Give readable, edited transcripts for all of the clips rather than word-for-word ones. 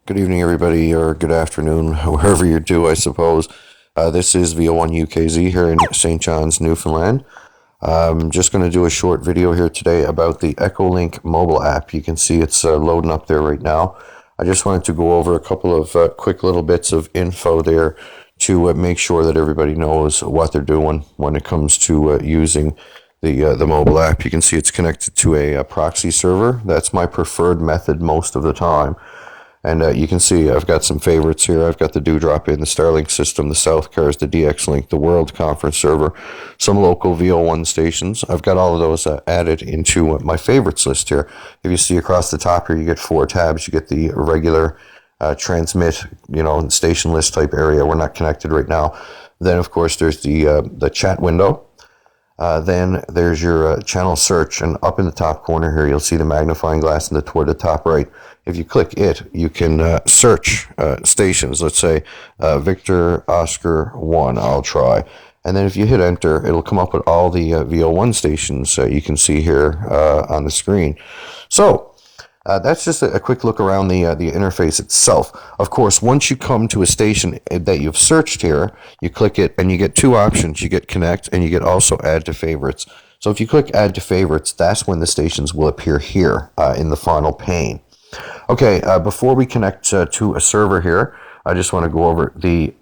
Good evening, everybody, or good afternoon, wherever you're due, I suppose. This is VO1UKZ here in St. John's, Newfoundland. I'm just going to do a short video here today about the EchoLink mobile app. You can see it's loading up there right now. I just wanted to go over a couple of quick little bits of info there to make sure that everybody knows what they're doing when it comes to using the mobile app. You can see it's connected to a proxy server. That's my preferred method most of the time. And you can see I've got some favorites here. I've got the Dewdrop in, the Starlink system, the South Cars, the DX-Link, the World Conference server, some local VO1 stations. I've got all of those added into my favorites list here. If you see across the top here, you get 4 tabs. You get the regular transmit, station list type area. We're not connected right now. Then, of course, there's the chat window. Then there's your channel search, and up in the top corner here, you'll see the magnifying glass toward the top right. If you click it, you can search stations. Let's say Victor Oscar 1, I'll try. And then if you hit enter, it'll come up with all the VO1 stations you can see here on the screen. So that's just a quick look around the interface itself. Of course, once you come to a station that you've searched here, you click it and you get 2 options. You get connect and you get also add to favorites. So if you click add to favorites, that's when the stations will appear here in the final pane. Okay, before we connect to a server here, I just want to go over the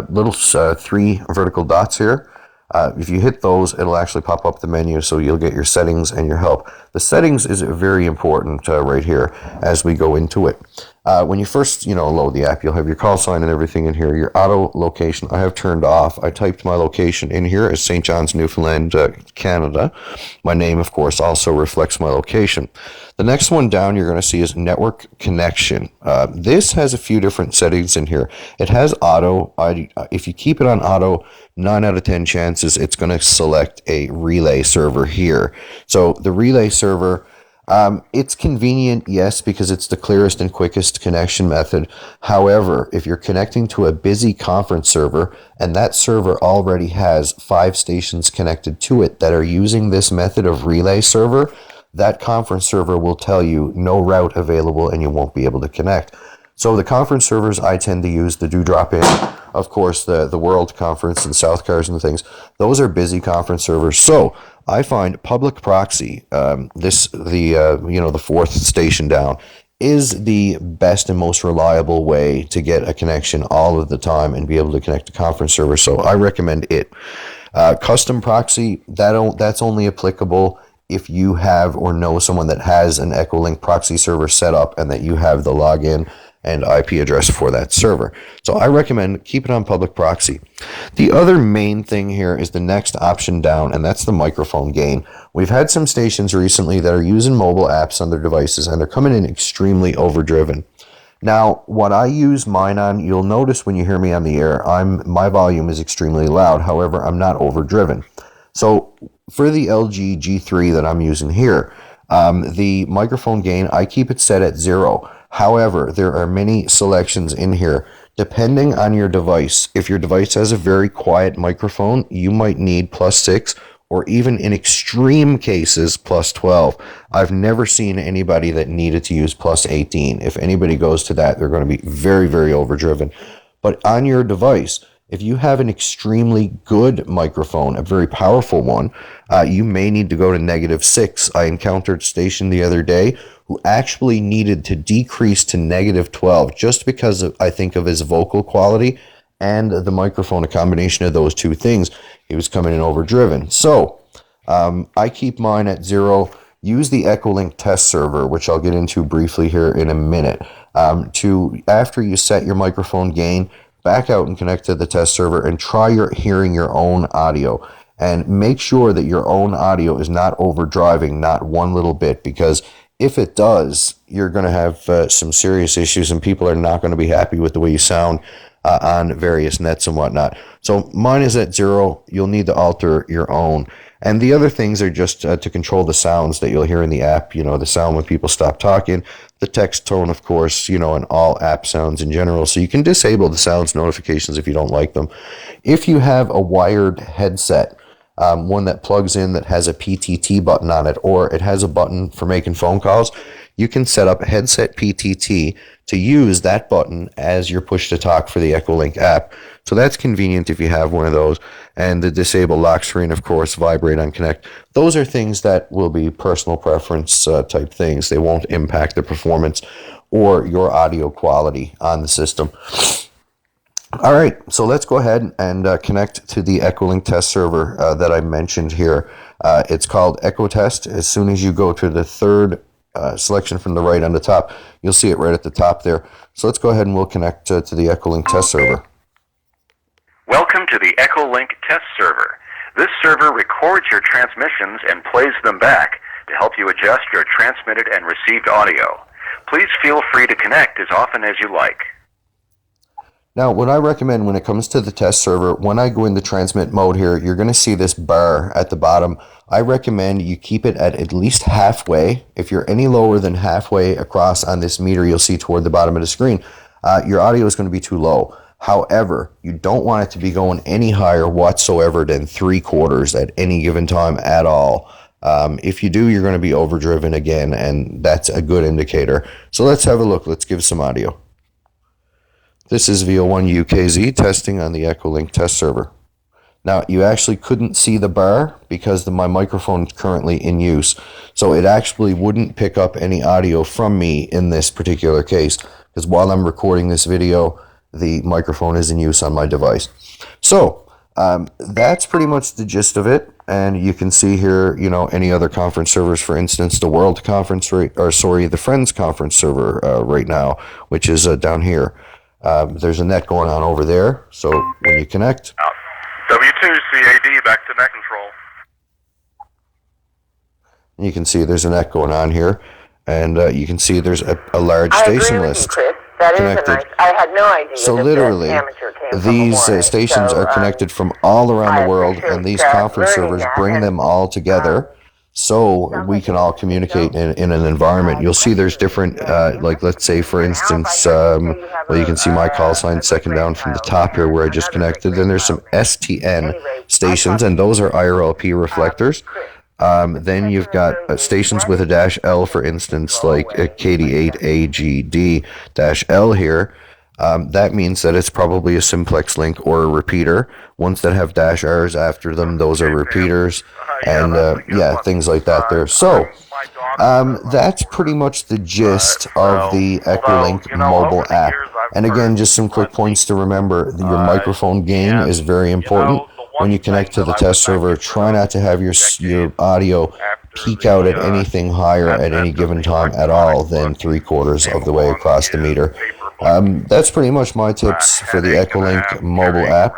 little 3 vertical dots here. If you hit those, it'll actually pop up the menu, so you'll get your settings and your help. The settings is very important right here as we go into it. When you first, load the app, you'll have your call sign and everything in here. Your auto location, I have turned off. I typed my location in here as St. John's, Newfoundland, Canada. My name, of course, also reflects my location. The next one down you're going to see is network connection. This has a few different settings in here. It has auto. If you keep it on auto, 9 out of 10 chances it's going to select a relay server here. So the relay server, it's convenient, yes, because it's the clearest and quickest connection method. However, if you're connecting to a busy conference server and that server already has 5 stations connected to it that are using this method of relay server, that conference server will tell you no route available and you won't be able to connect. So the conference servers I tend to use, the Dewdrop in, of course, the World Conference and South Cars and things, those are busy conference servers. So I find public proxy, the 4th station down, is the best and most reliable way to get a connection all of the time and be able to connect to conference servers. So I recommend it. Custom proxy, that's only applicable if you have or know someone that has an EchoLink proxy server set up and that you have the login and IP address for that server. So I recommend keep it on public proxy. The other main thing here is the next option down, and that's the microphone gain. We've had some stations recently that are using mobile apps on their devices, and they're coming in extremely overdriven. Now, what I use mine on, you'll notice when you hear me on the air, my volume is extremely loud. However, I'm not overdriven. So for the LG G3 that I'm using here, the microphone gain, I keep it set at 0. However, there are many selections in here depending on your device. If your device has a very quiet microphone, you might need +6 or even in extreme cases +12. I've never seen anybody that needed to use +18. If anybody goes to that, they're going to be very, very overdriven. But on your device, if you have an extremely good microphone, a very powerful one, you may need to go to -6. I encountered a station the other day who actually needed to decrease to -12 just because I think of his vocal quality and the microphone, a combination of those 2 things. He was coming in overdriven. So I keep mine at 0. Use the EchoLink test server, which I'll get into briefly here in a minute. After you set your microphone gain, back out and connect to the test server and try hearing your own audio. And make sure that your own audio is not overdriving, not one little bit, because if it does, you're going to have some serious issues and people are not going to be happy with the way you sound on various nets and whatnot. So mine is at 0. You'll need to alter your own. And the other things are just to control the sounds that you'll hear in the app, the sound when people stop talking, the text tone, of course, and all app sounds in general. So you can disable the sounds notifications if you don't like them. If you have a wired headset, one that plugs in that has a PTT button on it, or it has a button for making phone calls, you can set up headset PTT to use that button as your push to talk for the EchoLink app. So that's convenient if you have one of those. And the disable lock screen, of course, vibrate on connect. Those are things that will be personal preference type things. They won't impact the performance or your audio quality on the system. All right, so let's go ahead and connect to the EchoLink test server that I mentioned here. It's called Echo Test. As soon as you go to the third selection from the right on the top, you'll see it right at the top there. So let's go ahead and we'll connect to the EchoLink test server. Welcome to the EchoLink test server. This server records your transmissions and plays them back to help you adjust your transmitted and received audio. Please feel free to connect as often as you like. Now, what I recommend when it comes to the test server, when I go into transmit mode here, you're going to see this bar at the bottom. I recommend you keep it at least halfway. If you're any lower than halfway across on this meter, you'll see toward the bottom of the screen, your audio is going to be too low. However, you don't want it to be going any higher whatsoever than 3/4 at any given time at all. If you do, you're going to be overdriven again, and that's a good indicator. So let's have a look. Let's give some audio. This is VO1UKZ testing on the EchoLink test server. Now, you actually couldn't see the bar because my microphone is currently in use. So it actually wouldn't pick up any audio from me in this particular case, because while I'm recording this video, the microphone is in use on my device. So that's pretty much the gist of it. And you can see here, you know, any other conference servers, for instance, the World Conference, the Friends Conference server right now, which is down here. There's a net going on over there. So when you connect, W2CAD back to net control. You can see there's a net going on here, and you can see there's a large station list connected. I had no idea. So literally, these stations are connected from all around the world, and these conference servers bring them all together so we can all communicate in an environment. You'll see there's different, like let's say for instance, well, you can see my call sign second down from the top here where I just connected. Then there's some STN stations, and those are IRLP reflectors. Then you've got stations with a -L, for instance, like KD8AGD-L here. That means that it's probably a simplex link or a repeater. Ones that have -Rs after them, those are repeaters, and yeah, things like that there. So that's pretty much the gist of the EchoLink mobile app. And again, just some quick points to remember. Your microphone gain is very important. When you connect to the test server, try not to have your audio peak out at anything higher at any given time at all than 3/4 of the way across the meter. That's pretty much my tips for the EchoLink mobile app.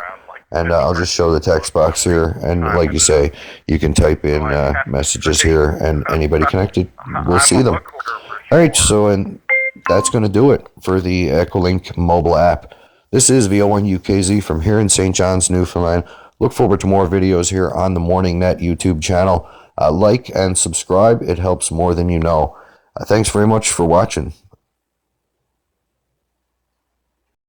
And I'll just show the text box here. And like you say, you can type in messages here, and anybody connected will see them. All right, so and that's going to do it for the EchoLink mobile app. This is VO1UKZ from here in St. John's, Newfoundland. Look forward to more videos here on the Morning Net YouTube channel. Like and subscribe. It helps more than you know. Thanks very much for watching.